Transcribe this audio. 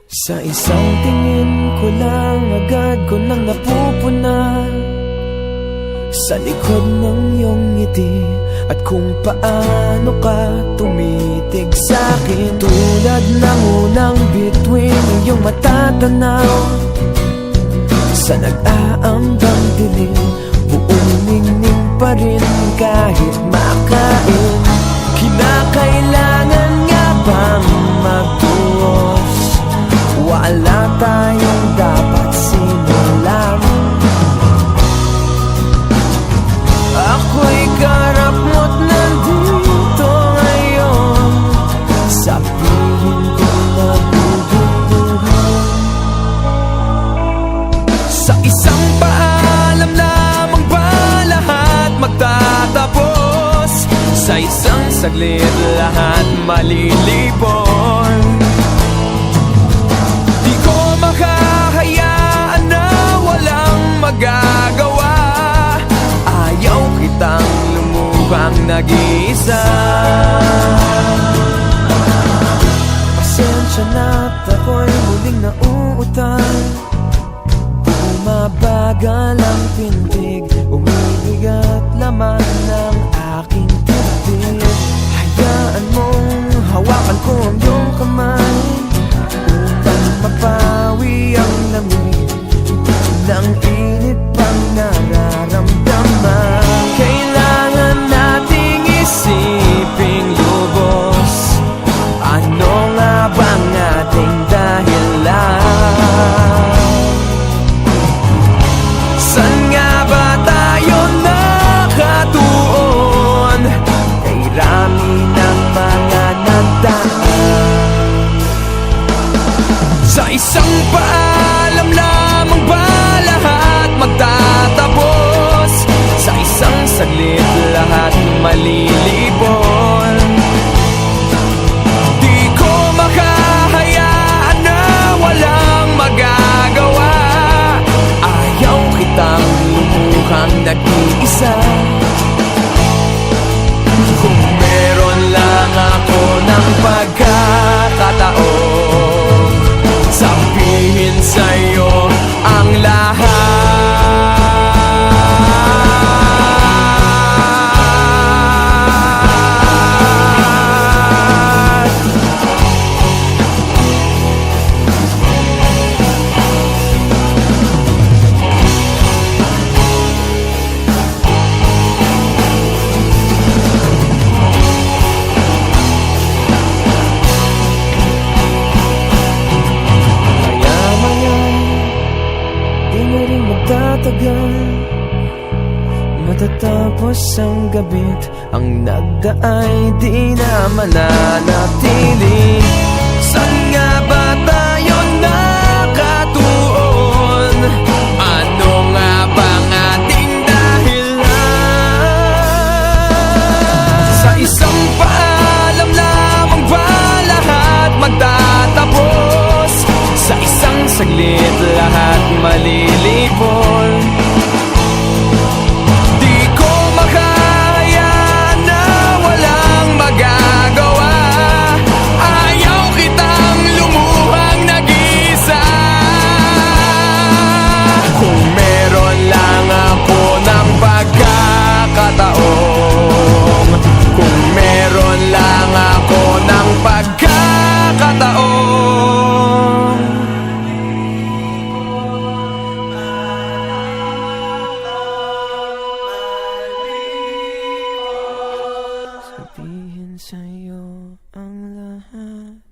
Sa isang tingin ko lang agad ko nang napupuna sa likod ng iyong ngiti at kung paano ka tumitig sa'kin. Tulad ng unang bituin iyong matatanaw sa nag-aambang dilim, buong ningning pa rin kahit makain. Kinakailangan nga bang magtuos? Wala tayong dapat simulan. Ako'y karap mo't nandito ngayon, sabihin ko na bubunuhan. Sa isang paalam lamang ba lahat magtatapos? Sa isang saglit lahat malilipon. Di ko makahayaan na walang magagawa. Ayaw kitang lumuhang nag-iisa. Pasensya na't ako'y muling nauutal. Bumabagal ang pintig, umibigat laman ng aking dibdib. Hayaan mong hawakan ko ang iyong kamay upang mapawi ang lamig ng init pang nararamdaman. Kailangan nating isiping lubos, ano nga bang ating dahilan? San nga ba tayo nakatuon? Kay rami ng mga nagdaan. Sa isang paalam lamang ba lahat magtatapos? Sa isang saglit lahat malilibon. Di ko makahayaan na walang magagawa. Ayaw kitang lumuhang nag-iisa. Kung meron lang ako ng pagkakataon, sabihin sa'yo ang lahat. Magtatagal, matatapos ang gabit, ang nagdaay di na mananatili. Saan nga ba tayo nakatuon? Ano nga bang ating dahilan? Sa isang paalam lamang ba lahat magtatapos? Sa isang saglit lahat malilipon. Di ko makahayaan na walang magagawa. Ayaw kitang lumuhang nag-iisa. Kung meron lang ako ng pagkakataon, kung meron lang ako ng pagkakataon, sabihin sa'yo ang lahat.